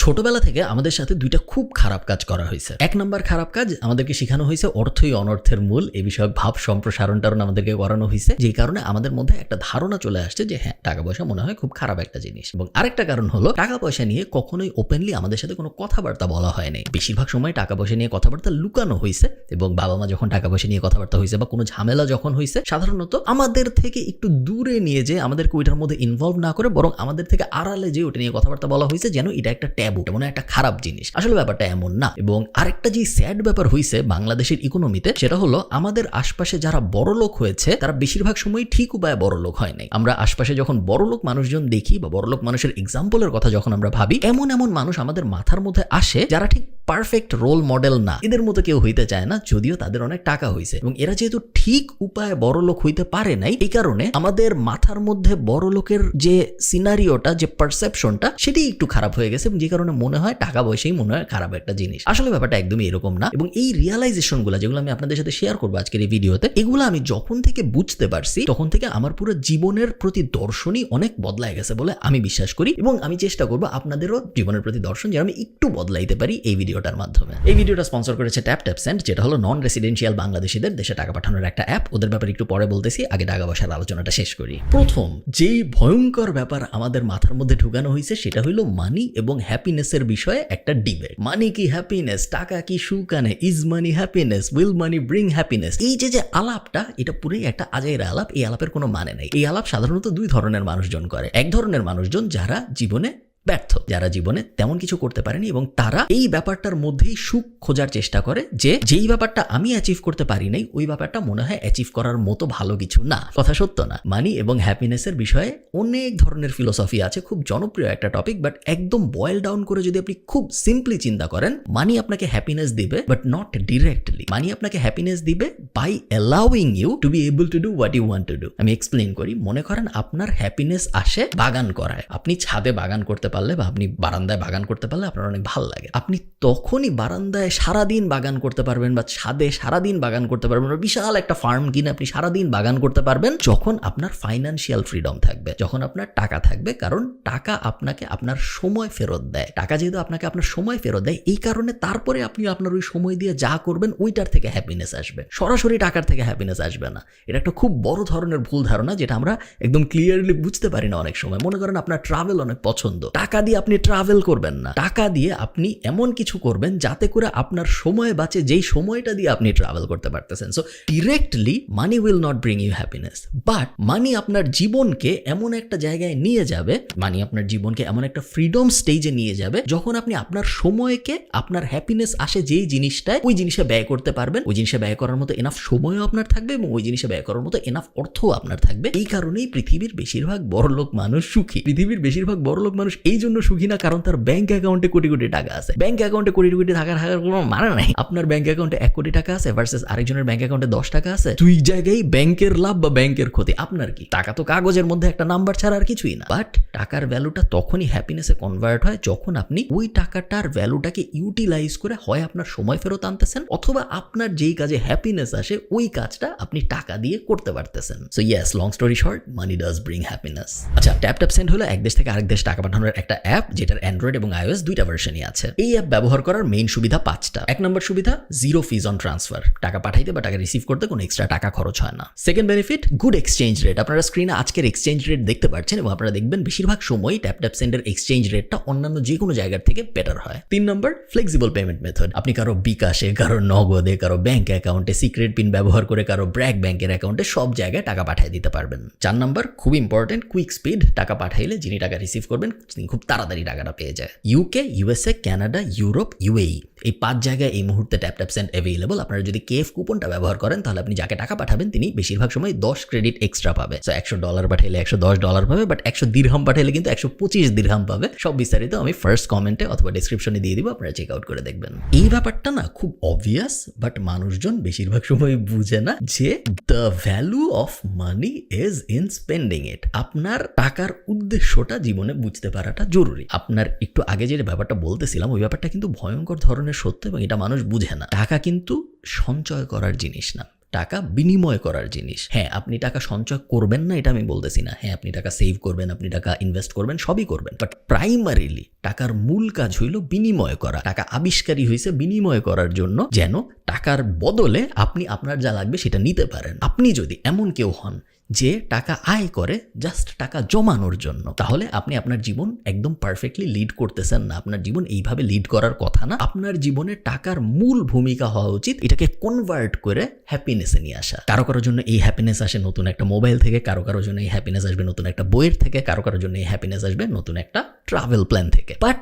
ছোটবেলা থেকে আমাদের সাথে দুইটা খুব খারাপ কাজ করা হয়েছে। এক নম্বর খারাপ কাজ, আমাদেরকে শেখানো হয়েছে অর্থই অনর্থের মূল, এই বিষয়ক ভাব সম্প্রসারণ আমাদেরকে করানো হয়েছে, যেই কারণে আমাদের মধ্যে একটা ধারণা চলে আসছে যে হ্যাঁ, টাকা পয়সা মনে হয় খুব খারাপ একটা জিনিস। এবং আরেকটা কারণ হলো টাকা পয়সা নিয়ে কখনোই ওপেনলি আমাদের সাথে কোনো কথাবার্তা বলা হয় নাই। বেশিরভাগ সময় টাকা পয়সা নিয়ে কথাবার্তা লুকানো হয়েছে, এবং বাবা মা যখন টাকা পয়সা নিয়ে কথাবার্তা হয়েছে বা কোনো ঝামেলা যখন হয়েছে, সাধারণত আমাদের থেকে একটু দূরে নিয়ে যে আমাদেরকে ওইটার মধ্যে ইনভলভ না করে বরং আমাদের থেকে আড়ালে যে ওটা নিয়ে কথাবার্তা বলা হয়েছে যেন এটা একটা ট্যাবু, মানে একটা খারাপ জিনিস। আসলে ব্যাপারটা এমন না। এবং আরেকটা যে স্যাড ব্যাপার হয়েছে বাংলাদেশের ইকোনমিতে, সেটা হলো আমাদের আশপাশে যারা বড়লোক হয়েছে তারা বেশিরভাগ সময় ঠিক উপায়ে বড়লোক হয় নাই। আমরা আশপাশে যখন বড়লোক মানুষজন দেখি বা বড়লোক মানুষের এক্সাম্পলের কথা যখন আমরা ভাবি, এমন এমন মানুষ আমাদের মাথার মধ্যে আসে যারা ঠিক পারফেক্ট রোল মডেল না। এদের মতো কেউ হইতে চায় না, যদিও তাদের অনেক টাকা হয়েছে। এবং এরা যেহেতু ঠিক উপায়ে বড়লোক হইতে পারে নাই, এই কারণে আমাদের মাথার মধ্যে বড়লোকের যে সিনারিওটা, যে পারসেপশনটা, সেটি একটু খারাপ হয়ে গেছে, যে কারণে মনে হয় টাকা পয়সাই মনে হয় খারাপ একটা জিনিস। আসলে ব্যাপারটা একদমই এরকম না। এবং এই রিয়ালাইজেশনগুলো যেগুলো আমি আপনাদের সাথে শেয়ার করবো আজকের এই ভিডিওতে, এগুলো আমি যখন থেকে বুঝতে পারছি তখন থেকে আমার পুরো জীবনের প্রতি দর্শনই অনেক বদলায় গেছে বলে আমি বিশ্বাস করি। এবং আমি চেষ্টা করবো আপনাদেরও জীবনের প্রতি দর্শন যেন আমি একটু বদলাইতে পারি এই ভিডিওটার মাধ্যমে। এই ভিডিওটা স্পন্সর করেছে TapTapSend, যেটা হলো নন রেসিডেন্সিয়াল বাংলাদেশিদের দেশে টাকা পাঠানোর একটা অ্যাপ। ওদের ব্যাপারে একটু পরে বলতেছি, আগে টাকা পয়সার আলোচনাটা শেষ করি। প্রথম যেই ভয়ঙ্কর ব্যাপার আমাদের মাথার মধ্যে ঢুকানো হয়েছে সেটা হলো মানি এবং হ্যাপিনেসের বিষয়ে একটা ডিবেট। মানি কি হ্যাপিনেস? টাকা কি সুখ আনে? Is money happiness? Will money bring happiness? এই যে আলাপটা, এটা পুরোই একটা আজাইরা আলাপ। এই আলাপের কোনো মানে নাই। এই আলাপ সাধারণত দুই ধরনের মানুষজন করে। এক ধরনের মানুষজন যারা জীবনে ব্যর্থ, যারা জীবনে তেমন কিছু করতে পারেনি এবং তারা এই ব্যাপারটার মধ্যেই সুখ খোঁজার চেষ্টা করে, যে যেই ব্যাপারটা আমি অ্যাচিভ করতে পারি নাই ওই ব্যাপারটা মনে হয় অ্যাচিভ করার মতো ভালো কিছু না। কথা সত্য না? মানি এবং হ্যাপিনেসের বিষয়ে অনেক ধরনের ফিলোসফি আছে, খুব জনপ্রিয় একটা টপিক। বাট একদম বয়েল ডাউন করে যদি আপনি খুব সিম্পলি চিন্তা করেন, মানি আপনাকে হ্যাপিনেস দিবে বাট নট ডিরেক্টলি। মানি আপনাকে হ্যাপিনেস দিবে by allowing you to be able to do what you want to do. আমি এক্সপ্লেইন করি। মনে করেন আপনার হ্যাপিনেস আসে বাগান করায়। আপনি ছাদে বাগান করতে পারলে বা আপনি বারান্দায় বাগান করতে পারলে আপনার অনেক ভালো লাগে। আপনি তখনই বারান্দায় সারাদিন বাগান করতে পারবেন বা ছাদে সারাদিন বাগান করতে পারবেন, বিশাল একটা ফার্ম কিনে আপনি সারাদিন বাগান করতে পারবেন যখন আপনার ফাইন্যান্সিয়াল ফ্রিডম থাকবে, যখন আপনার টাকা থাকবে। কারণ টাকা আপনাকে আপনার সময় ফেরত দেয়। টাকা যেহেতু আপনাকে আপনার সময় ফেরত দেয়, এই কারণে তারপরে আপনি আপনার ওই সময় দিয়ে যা করবেন ওইটার থেকে হ্যাপিনেস আসবে, সরাসরি টাকার থেকে হ্যাপিনেস আসবে না। এটা একটা খুব বড় ধরনের ভুল ধারণা, যেটা আমরা একদম ক্লিয়ারলি বুঝতে পারি না অনেক সময়। মনে করেন আপনার ট্রাভেল অনেক পছন্দ, টাকা দিয়ে আপনি ট্রাভেল করবেন না, টাকা দিয়ে আপনি এমন কিছু করবেন যাতে করে আপনার সময় বাঁচে, যেই সময়টা দিয়ে আপনি ট্রাভেল করতে পারতেছেন। So directly money will not bring you happiness, but money আপনার জীবনকে এমন একটা জায়গায় নিয়ে যাবে, মানি আপনার জীবনকে এমন একটা ফ্রিডম স্টেজে নিয়ে যাবে যখন আপনি আপনার সময়কে, আপনার হ্যাপিনেস আসে যেই জিনিসটায়, ওই জিনিসে ব্যয় করতে পারবেন। ওই জিনিসে ব্যয় করার মতো এনাফ সময়ও আপনার থাকবে এবং ওই জিনিসে ব্যয় করার মতো এনাফ অর্থও আপনার থাকবে। এই কারণেই পৃথিবীর বেশিরভাগ বড়লোক মানুষ সুখী। পৃথিবীর বেশিরভাগ বড়লোক মানুষ এই জন্য সুখী না কারণ তার ব্যাংক অ্যাকাউন্টে কোটি কোটি টাকা আছে। ব্যাংক অ্যাকাউন্টে কোটি কোটি টাকা থাকার কোনো মানে নাই। আপনার ব্যাংক অ্যাকাউন্টে 1 কোটি টাকা আছে ভার্সেস আরেকজনের ব্যাংক অ্যাকাউন্টে 10 টাকা আছে, দুই জায়গায় ব্যাংকের লাভ বা ব্যাংকের ক্ষতি। আপনার কি? টাকা তো কাগজের মধ্যে একটা নাম্বার ছাড়া আর কিছুই না। বাট টাকার ভ্যালুটা তখনই হ্যাপিনেসে কনভার্ট হয় যখন আপনি ওই টাকাটার ভ্যালুটাকে ইউটিলাইজ করে হয় আপনার সময় ফেরত আনতেছেন, অথবা আপনার যেই কাজে হ্যাপিনেস আসে ওই কাজটা আপনি টাকা দিয়ে করতে পারতেছেন। So yes, long story short, money does bring happiness. আচ্ছা, TapTapSend হলো এক দেশ থেকে আরেক দেশ টাকা পাঠানোর একটা অ্যাপ, যেটার অ্যান্ড্রয়েড এবং iOS দুইটা ভার্সনই আছে। এই অ্যাপ ব্যবহার করার মেইন সুবিধা 5টা। 1 নম্বর সুবিধা, জিরো ফিজ অন ট্রান্সফার। টাকা পাঠাইতে বা টাকা রিসিভ করতে কোনো এক্সট্রা টাকা খরচ হয় না। Second benefit, good exchange rate. আপনারা স্ক্রিনে আজকের এক্সচেঞ্জ রেট দেখতে পাচ্ছেন এবং আপনারা দেখবেন বেশিরভাগ সময় TapTapSend এর এক্সচেঞ্জ রেটটা অন্যান্য যে কোনো জায়গার থেকে বেটার হয়। 3 নম্বর, ফ্লেক্সিবল পেমেন্ট মেথড। আপনি কারো বিকাশে, কারো নগদে, কারো ব্যাংক অ্যাকাউন্টে, সিক্রেট পিন ব্যবহার করে কারো ব্র্যাক ব্যাংকের অ্যাকাউন্টে সব জায়গায় টাকা পাঠিয়ে দিতে পারবেন। 4 নম্বর, খুব ইম্পর্টেন্ট, কুইক স্পিড। টাকা পাঠাইলে যিনি টাকা রিসিভ করবেন তিনি খুব তাড়াতাড়ি টাকাটা পেয়ে যায়। UK, USA, Canada, Europe, UAE, এই 5 জায়গায় এই মুহূর্তে TapTapSend অ্যাভেলেবল। আপনারা যদি KF কুপনটা ব্যবহার করেন তাহলে আপনি যাকে টাকা পাঠাবেন তিনি বেশিরভাগ সময় 10 ক্রেডিট এক্সট্রা পাবে। সো $100 পাঠাইলে $110 পাবে, বাট 100 দিরহাম পাঠাইলে কিন্তু 125 দিরহাম পাবে। সব বিস্তারিত আমি ফার্স্ট কমেন্টে অথবা ডেসক্রিপশনে দিয়ে দিব, আপনারা চেক আউট করে দেখবেন। এই ব্যাপারটা না খুব অবভিয়াস, বাট মানুষজন বেশিরভাগ সময় বুঝে না যে the value of money is in spending it. আপনার টাকার উদ্দেশ্যটা জীবনে বুঝতে পারাটা জরুরি। আপনার একটু আগে যে ব্যাপারটা বলতেছিলাম ওই ব্যাপারটা কিন্তু ভয়ঙ্কর ধরনের সত্য এবং এটা মানুষ বুঝে না। টাকা কিন্তু সঞ্চয় করার জিনিস না, টাকা বিনিময় করার জিনিস। হ্যাঁ, আপনি টাকা সঞ্চয় করবেন না এটা আমি বলতেছি না। হ্যাঁ, আপনি টাকা সেভ করবেন, আপনি টাকা ইনভেস্ট করবেন, সবই করবেন, বাট প্রাইমারিলি টাকার মূল কাজ হইল বিনিময় করা। টাকা আবিষ্কারই হয়েছে বিনিময় করার জন্য, যেন টাকার বদলে আপনি আপনার যা লাগবে সেটা নিতে পারেন। আপনি যদি এমন কেউ হন যে টাকা আয় করে জাস্ট টাকা জমানোর জন্য, তাহলে আপনি আপনার জীবন একদম পারফেক্টলি লিড করতেছেন না। আপনার জীবন এইভাবে লিড করার কথা না। আপনার জীবনে টাকার মূল ভূমিকা হওয়া উচিত এটাকে কনভার্ট করে হ্যাপিনেসে নিয়ে আসা। কারো কারোর জন্য এই হ্যাপিনেস আসে নতুন একটা মোবাইল থেকে, কারো কারোর জন্য এই হ্যাপিনেস আসবে নতুন একটা বইয়ের থেকে, কারো কারোর জন্য এই হ্যাপিনেস আসবে নতুন একটা ট্রাভেল প্ল্যান থেকে। বাট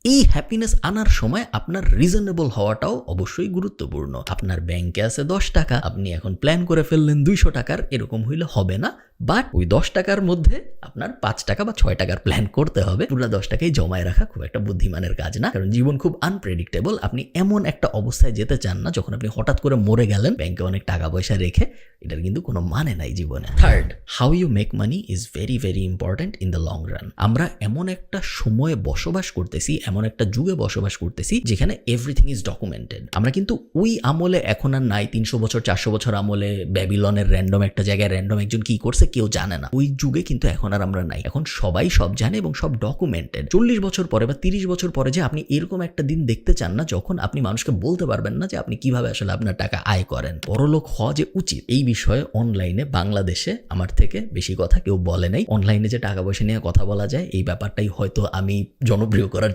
এই হ্যাপিনেস আনার সময় আপনার রিজনেবল হওয়াটাও অবশ্যই গুরুত্বপূর্ণ। আপনার ব্যাংকে আছে 10 টাকা, আপনি এখন প্ল্যান করে ফেললেন 200 টাকার, এরকম হইলে হবে না। বাট ওই 10 টাকার মধ্যে আপনার 5 টাকা বা 6 টাকার প্ল্যান করতে হবে। পুরো 10 টাকাই জমায় রাখা খুব একটা বুদ্ধিমানের কাজ না, কারণ জীবন খুব আনপ্রেডিক্টেবল। আপনি এমন একটা অবস্থায় যেতে চান না যখন আপনি হঠাৎ করে মরে গেলেন ব্যাংকে অনেক টাকা পয়সা রেখে। এটার কিন্তু কোনো মানে নাই জীবনে। Third, how you make money is very very important in the long run. আমরা এমন একটা সময়ে বসবাস করতেছি, এমন একটা যুগে বসবাস করতেছি যেখানে এভরিথিং ইজ ডকুমেন্টেড। আমরা কিন্তু ওই আমলে এখন আর নাই। 300 বছর 400 বছর আমলে ব্যাবিলনের র্যান্ডম একটা জায়গায় র্যান্ডম একজন কি করছে কেউ জানে না। ওই যুগে কিন্তু এখন আর আমরা নাই। এখন সবাই সব জানে এবং সব ডকুমেন্টেড। 40 বছর পরে বা 30 বছর পরে যে আপনি এরকম একটা দিন দেখতে চান না যখন আপনি মানুষকে বলতে পারবেন না যে আপনি কিভাবে আসলে আপনার টাকা আয় করেন। বড়লোক হওয়া যে উচিত এই বিষয়ে অনলাইনে বাংলাদেশে আমার থেকে বেশি কথা কেউ বলে নাই। অনলাইনে যে টাকা পয়সা নিয়ে কথা বলা যায় এই ব্যাপারটাই হয়তো আমি জনপ্রিয় করার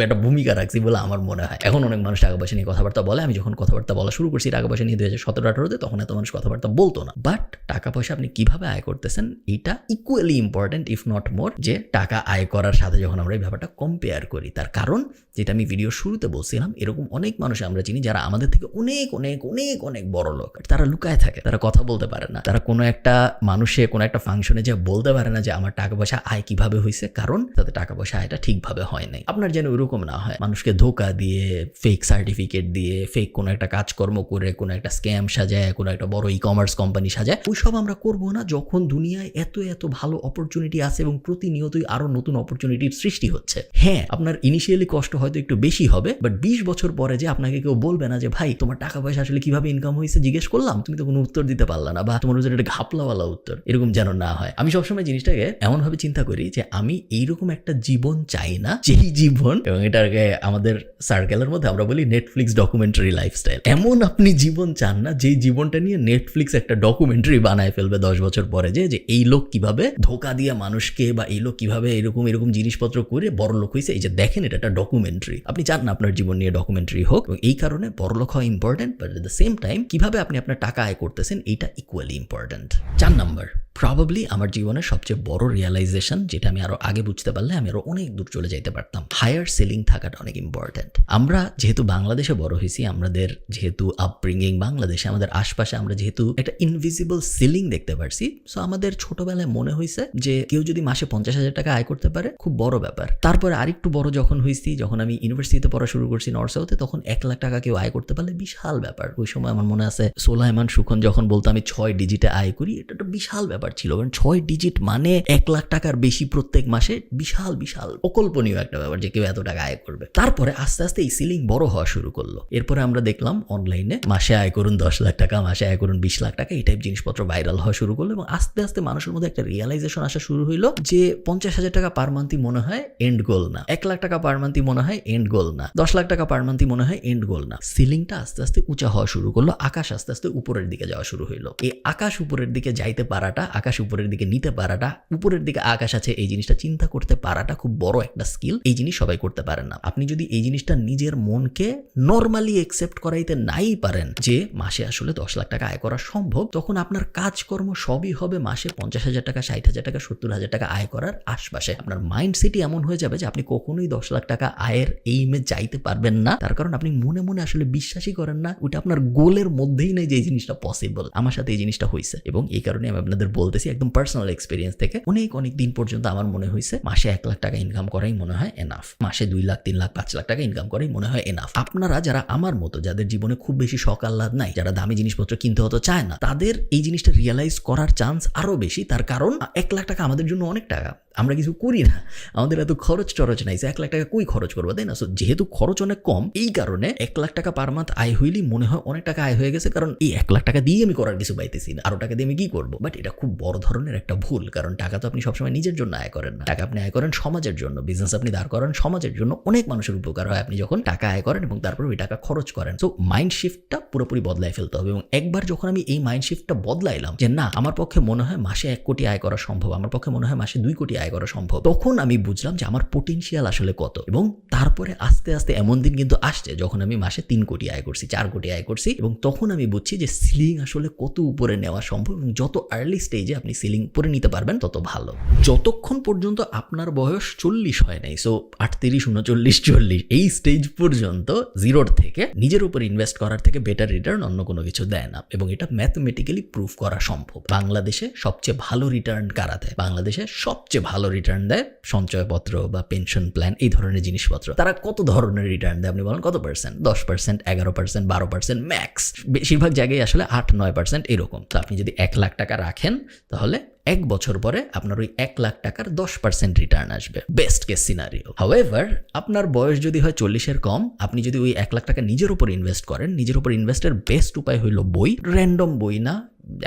একটা ভূমিকা রাখছি বলে আমার মনে হয়। এখন অনেক মানুষ টাকা পয়সা নিয়ে কথাবার্তা বলে। আমি যখন কথাবার্তা বলা শুরু করছি টাকা পয়সা নিয়ে 2017-18-তে, তখন এত মানুষ কথাবার্তা বলতো না। বাট টাকা পয়সা আপনি কিভাবে আয় করতেছেন এটা equally important if not more. যে টাকা আয় করার সাথে যখন আমরা এই ব্যাপারটা কম্পেয়ার করি, তার কারণ যেটা আমি ভিডিও শুরুতে বলছিলাম, এরকম অনেক মানুষ আমরা চিনি যারা আমাদের থেকে অনেক অনেক অনেক অনেক বড় লোক। তারা লুকায় থাকে, তারা কথা বলতে পারে না, তারা কোনো একটা মানুষে কোনো একটা ফাংশনে যে বলতে পারে না যে আমার টাকা পয়সা আয় কিভাবে হয়েছে, কারণ তাদের টাকা পয়সা আয়টা ঠিকভাবে হয় নাই। আপনার যেন ওইরকম না হয়, মানুষকে ধোকা দিয়ে, ফেক সার্টিফিকেট দিয়ে, ফেক কোনো একটা কাজকর্ম করে, কোনো একটা স্ক্যাম সাজায়, কোনো একটা বড় ই-কমার্স কোম্পানি সাজায়, ওইসব আমরা করবো না যখন দুনিয়ায় এত এত ভালো অপরচুনিটি আছে এবং প্রতিনিয়তই আরো নতুন অপরচুনিটির সৃষ্টি হচ্ছে। হ্যাঁ, আপনার ইনিশিয়ালি কষ্ট হয়তো একটু বেশি হবে, বাট 20 বছর পরে যে আপনাকে কেউ বলবে না যে ভাই তোমার টাকা পয়সা আসলে কিভাবে ইনকাম হয়েছে জিজ্ঞেস করলাম, তুমি তো কোনো উত্তর দিতে পারলা না, বা তোমার উত্তর একটা ঘাপলাওয়ালা উত্তর, এরকম যেন না হয়। আমি সবসময় জিনিসটাকে এমনভাবে চিন্তা করি যে আমি এইরকম একটা জীবন চাই না যেই জীবন, এবং এটাকে আমাদের সার্কেলের মধ্যে আমরা বলি নেটফ্লিক্স ডকুমেন্টারি লাইফস্টাইল। এমন আপনি জীবন চান না যেই জীবনটা নিয়ে নেটফ্লিক্স একটা ডকুমেন্টারি বানায় ফেলবে 10 বছর পরে, যে এই লোক কিভাবে ধোকা দিয়ে মানুষকে, বা এই লোক কিভাবে এরকম এরকম জিনিসপত্র করে বড় লোক হয়েছে, এই যে দেখেন এটা একটা ডকুমেন্টারি। আপনি চান না আপনার জীবন নিয়ে ডকুমেন্টারি হোক, এবং এই কারণে বড় লোক হওয়া important, but at the same time কিভাবে আপনি আপনার টাকা আয় করতেছেন এইটা ইকুয়ালি ইম্পর্টেন্ট। 4 নাম্বার, প্রবাবলি আমার জীবনের সবচেয়ে বড় রিয়েলাইজেশন, যেটা আমি আরো আগে বুঝতে পারলে আমি আরো অনেক দূর চলে যাইতে পারতাম। হায়ার সেলিং থাকাটা অনেক ইম্পর্টেন্ট। আমরা যেহেতু বাংলাদেশে বড় হয়েছি, আমাদের যেহেতু আপব্রিঙ্গিং বাংলাদেশে, আমাদের আশপাশে আমরা যেহেতু একটা ইনভিজিবল সিলিং দেখতে পারছি, সো আমাদের ছোটবেলায় মনে হয়েছে যে কেউ যদি মাসে 50,000 টাকা আয় করতে পারে খুব বড় ব্যাপার। তারপরে আরেকটু বড় যখন হয়েছি, যখন আমি ইউনিভার্সিটিতে পড়া শুরু করছি নর্থ সাউথে, তখন 1 লাখ টাকা কেউ আয় করতে পারলে বিশাল ব্যাপার। ওই সময় আমার মনে আছে সোলাইমান সুখন যখন বলতো আমি 6 ডিজিটে আয় করি, এটা একটা বিশাল ব্যাপার ছিল, কারণ 6 ডিজিট মানে 1 লাখ টাকার বেশি প্রত্যেক মাসে, বিশাল বিশাল অকল্পনীয় একটা ব্যাপার যে কেউ এত টাকা আয় করবে। তারপরে আস্তে আস্তে এই সিলিং বড় হওয়া শুরু করলো। এরপরে আমরা দেখলাম অনলাইনে মাসে আয় করুন 10 লাখ টাকা, মাসে আয় করুন 20 লাখ টাকা, এই টাইপ জিনিসপত্র ভাইরাল হওয়া শুরু করলো, এবং আস্তে আস্তে মানুষের মধ্যে একটা রিয়েলাইজেশন আসা শুরু হইলো যে 50,000 টাকা পার মান্থই মনে হয় এন্ড গোল না, 1 লাখ টাকা পার মান্থই মনে হয় এন্ড গোল না, 10 লাখ টাকা পার মান্থই মনে হয় এন্ড গোল না। সিলিংটা আস্তে আস্তে উঁচা হওয়া শুরু করলো, আকাশ আস্তে আস্তে উপরের দিকে যাওয়া শুরু হইলো। এই আকাশ উপরের দিকে যাইতে পারাটা, আকাশ উপরের দিকে নিতে পারাটা, উপরের দিকে আকাশ আছে এই জিনিসটা চিন্তা করতে পারাটা খুব বড় একটা স্কিল। এই জিনিস সবাই করতে পারেন না। আপনি যদি এই জিনিসটা নিজের মনকে নর্মালি একসেপ্ট করাইতে নাই পারেন যে মাসে আসলে 10 লাখ টাকা আয় করা সম্ভব, তখন আপনার কাজকর্ম সবই হবে মাসে 50,000 টাকা, 60,000 টাকা, 70,000 টাকা আয় করার আশপাশে। আপনার মাইন্ডসেটই এমন হয়ে যাবে যে আপনি কখনোই 10 লাখ টাকা আয়ের এইমে যাইতে পারবেন না, তার কারণ আপনি মনে মনে আসলে বিশ্বাসই করেন না, ওইটা আপনার গোলের মধ্যেই নেই যে এই জিনিসটা পসিবল। আমার সাথে এই জিনিসটা হয়েছে, এবং এই কারণে আমি আপনাদের বলতেছি একদম পার্সোনাল এক্সপিরিয়েন্স থেকে, অনেক অনেক দিন পর্যন্ত আমার মনে হয়েছে মাসে 1 লাখ টাকা ইনকাম করাই মনে হয় এনাফ, মাসে 2 লাখ 3 লাখ 5 লাখ টাকা ইনকাম করাই মনে হয় এনাফ। আপনারা যারা আমার মতো, যাদের জীবনে খুব বেশি শখ আহ্লাদ নাই, যারা দামি জিনিসপত্র কিনতে হতো চায় না, তাদের এই জিনিসটা রিয়েলাইজ করার চান্স আরো বেশি। তার কারণ 1 লাখ টাকা আমাদের জন্য অনেক টাকা, আমরা কিছু করি না, আমাদের এত খরচ টরচ নাই, 1 লাখ টাকা কই খরচ করবো, তাই না? সো যেহেতু খরচ অনেক কম, এই কারণে 1 লাখ টাকা পার মান্থ আয় হইলেই মনে হয় অনেক টাকা আয় হয়ে গেছে, কারণ এই 1 লাখ টাকা দিয়ে আমি করার কিছু পাইতেছি না, আরো টাকা দিয়ে আমি কি করবো? বাট এটা খুব বড় ধরনের একটা ভুল, কারণ টাকা তো আপনি সবসময় নিজের জন্য আয় করেন না, টাকা আপনি আয় করেন সমাজের জন্য, বিজনেস আপনি দাঁড় করেন সমাজের জন্য, অনেক মানুষের উপকার হয় আপনি যখন টাকা আয় করেন এবং তারপর ওই টাকা খরচ করেন। সো মাইন্ড শিফটটা পুরোপুরি বদলায় ফেলতে হবে, এবং একবার যখন আমি এই মাইন্ড শিফটটা বদলাইলাম যে না, আমার পক্ষে মনে হয় মাসে 1 কোটি আয় করা সম্ভব, আমার পক্ষে মনে হয় মাসে 2 কোটি আয় করা সম্ভব, তখন আমি বুঝলাম যে আমার পোটেনশিয়াল আসলে কত। এবং তারপরে আস্তে আস্তে এমন দিন কিন্তু আসছে যখন আমি মাসে 3 কোটি আয় করছি, 4 কোটি আয় করছি, এবং তখন আমি বুঝছি যে সিলিং আসলে কত উপরে নেওয়া সম্ভব, এবং যত আর্লি স্টেজে আপনি সিলিং উপরে নিতে পারবেন তত ভালো। যতক্ষণ পর্যন্ত আপনার বয়স 40 হয় নাই, সো 38, 39, 40 এই স্টেজ পর্যন্ত জিরোর থেকে নিজের উপর ইনভেস্ট করার থেকে বেটার রিটার্ন অন্য কোনো কিছু দেয় না, এবং এটা ম্যাথমেটিক্যালি প্রুভ করা সম্ভব। বাংলাদেশে সবচেয়ে ভালো রিটার্ন কারা দেয়? বাংলাদেশে সবচেয়ে ভালো রিটার্ন দেয় সঞ্চয়পত্র বা পেনশন প্ল্যান, এই ধরনের জিনিসপত্র। তারা কত ধরনের রিটার্ন দেয় আপনি বলেন? কত পার্সেন্ট? 10%, 11%, 12% ম্যাক্স। বেশিরভাগ জায়গায় আসলে 8-9% এরকম। তো আপনি যদি 1 লাখ টাকা রাখেন, তাহলে 1 বছর পরে আপনার ওই 1 লাখ টাকার 10% রিটার্ন আসবে, বেস্ট কেস সিনারিও। হাউএভার, আপনার বয়স যদি হয় 40-এর কম, আপনি যদি ওই 1 লাখ টাকা নিজের উপর ইনভেস্ট করেন, নিজের উপর ইনভেস্টের বেস্ট উপায় হইল বই, র্যান্ডম বই না।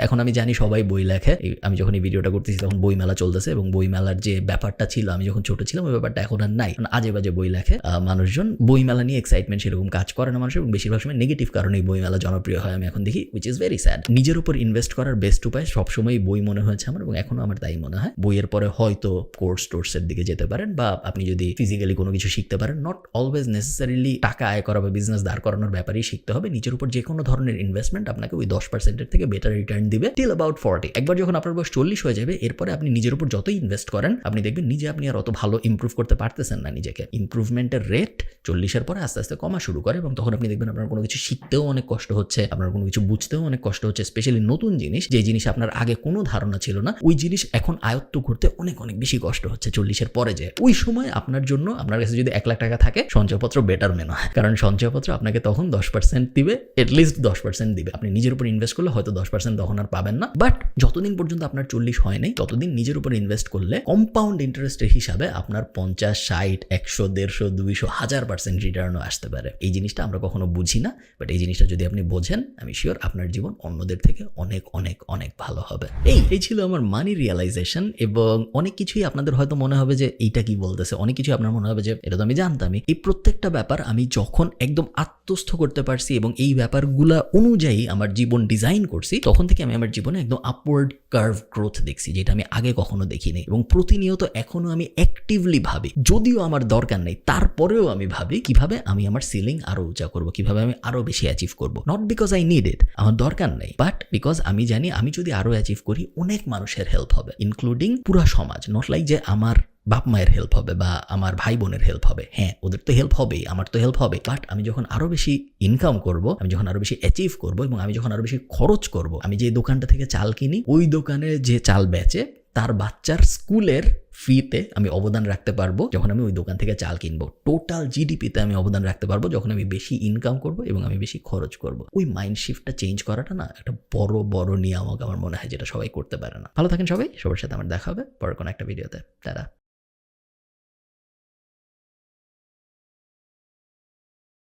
এখন আমি জানি সবাই বই লেখে, আমি যখন এই ভিডিওটা করতেছি তখন বই মেলা চলতেছে, এবং বই মেলার যে ব্যাপারটা ছিল আমি যখন ছোট ছিলাম ওই ব্যাপারটা এখন আর নাই। আজে বাজে বই লেখে মানুষজন, বই মেলা নিয়ে এক্সাইটমেন্ট সেরকম কাজ করে না মানুষের, এবং বেশিরভাগ সময় নেগেটিভ কারণে বই মেলা জনপ্রিয় হয় আমি এখন দেখি, উইচ ইজ ভেরি স্যাড। নিজের উপর ইনভেস্ট করার বেস্ট উপায় সবসময় বই মনে হয়েছে আমার, এবং এখনো আমার তাই মনে হয়। বইয়ের পরে হয়তো কোর্সের দিকে যেতে পারেন, বা আপনি যদি ফিজিক্যালি কোনো কিছু শিখতে পারেন, নট অলওয়েজ নেসেসারিলি টাকা আয় করা বা বিজনেস দাঁড় করানোর ব্যাপারেই শিখতে হবে। নিজের উপর যে কোনো ধরনের ইনভেস্টমেন্ট আপনাকে ওই 10%-এর থেকে বেটার রিটার্ন দিবে টিল অ্যাবাউট 40। একবার যখন আপনার বয়স 40 হয়ে যাবে, এরপরে আপনি নিজের উপর যতই ইনভেস্ট করেন, আপনি দেখবেন নিজে আপনি আর অত ভালো ইমপ্রুভ করতে পারতেছেন না নিজেকে। ইমপ্রুভমেন্টের রেট 40-এর পরে আস্তে আস্তে কমা শুরু করে, এবং তখন আপনি দেখবেন আপনার কোনো কিছু শিখতেও অনেক কষ্ট হচ্ছে, আপনার কোনো কিছু বুঝতেও অনেক কষ্ট হচ্ছে, স্পেশালি নতুন জিনিস, যে জিনিস আপনার আগে কোনো ধারণা ছিল না, ওই জিনিস এখন আয়ত্ত করতে অনেক অনেক বেশি কষ্ট হচ্ছে 40-এর পরে। যে ওই সময় আপনার জন্য, আপনার কাছে যদি 1 লাখ টাকা থাকে, সঞ্চয়পত্র বেটার মনে হয়, কারণ সঞ্চয়পত্র আপনাকে তখন 10% দিবে, এটলিস্ট 10% দিবে। আপনি নিজের উপর ইনভেস্ট করলে হয়তো 10% তখন আর পাবেন না, বাট যতদিন পর্যন্ত আপনার 40 হয় নাই ততদিন নিজের উপর ইনভেস্ট করলে কম্পাউন্ড ইন্টারেস্টের হিসাবে আপনার 50, 60, 100, 150, 200, 1000% রিটার্নও আসতে পারে। এই জিনিসটা আমরা কখনো বুঝি না, বাট এই জিনিসটা যদি আপনি বোঝেন, আমি শিওর আপনার জীবন অন্যদের থেকে অনেক অনেক অনেক ভালো হবে। এই ছিল আমার মানি রিয়েলাইজেশন, এবং অনেক কিছুই আপনাদের হয়তো মনে হবে যে এইটা কি বলতেছে, অনেক কিছুই আপনার মনে হবে যে এটা তো আমি জানতামই। এই প্রত্যেকটা ব্যাপার আমি যখন একদম আত্মস্থ করতে পারছি এবং এই ব্যাপারগুলা অনুযায়ী আমার জীবন ডিজাইন করছি, তখন থেকে আমি আমার জীবনে একদম আপওয়ার্ড কার্ভ গ্রোথ দেখছি, যেটা আমি আগে কখনো দেখিনি। এবং প্রতিনিয়ত এখনো আমি অ্যাক্টিভলি ভাবি, যদিও আমার দরকার নেই তারপরেও আমি ভাবি কিভাবে আমি আমার সিলিং আরো উঁচা করবো, কিভাবে আমি আরো বেশি অ্যাচিভ করবো। Not because I need it, আমার দরকার নেই, বাট বিকজ আমি জানি আমি যদি আরো অ্যাচিভ করি অনেক মানুষের হেল্প হবে, ইনক্লুডিং পুরা সমাজ। নট লাইক যে আমার বাপ মায়ের হেল্প হবে বা আমার ভাই বোনের হেল্প হবে, হ্যাঁ ওদের তো হেল্প হবেই, আমার তো হেল্প হবে, বাট আমি যখন আরো বেশি ইনকাম করব, আমি যখন আরো বেশি অ্যাচিভ করব, এবং আমি যখন আরো বেশি খরচ করব, আমি যে দোকানটা থেকে চাল কিনি ওই দোকানে যে চাল বেচে তার বাচ্চার স্কুলের ফিতে আমি অবদান রাখতে পারবো যখন আমি ওই দোকান থেকে চাল কিনবো। টোটাল জিডিপিতে আমি অবদান রাখতে পারবো যখন আমি বেশি ইনকাম করব এবং আমি বেশি খরচ করব। ওই মাইন্ড শিফটটা চেঞ্জ করাটা না একটা বড় বড় নিয়ামক আমার মনে হয়, যেটা সবাই করতে পারে না। ভালো থাকেন সবাই, সবার সাথে আমার দেখা হবে পরের কোনো একটা ভিডিওতে। টাটা।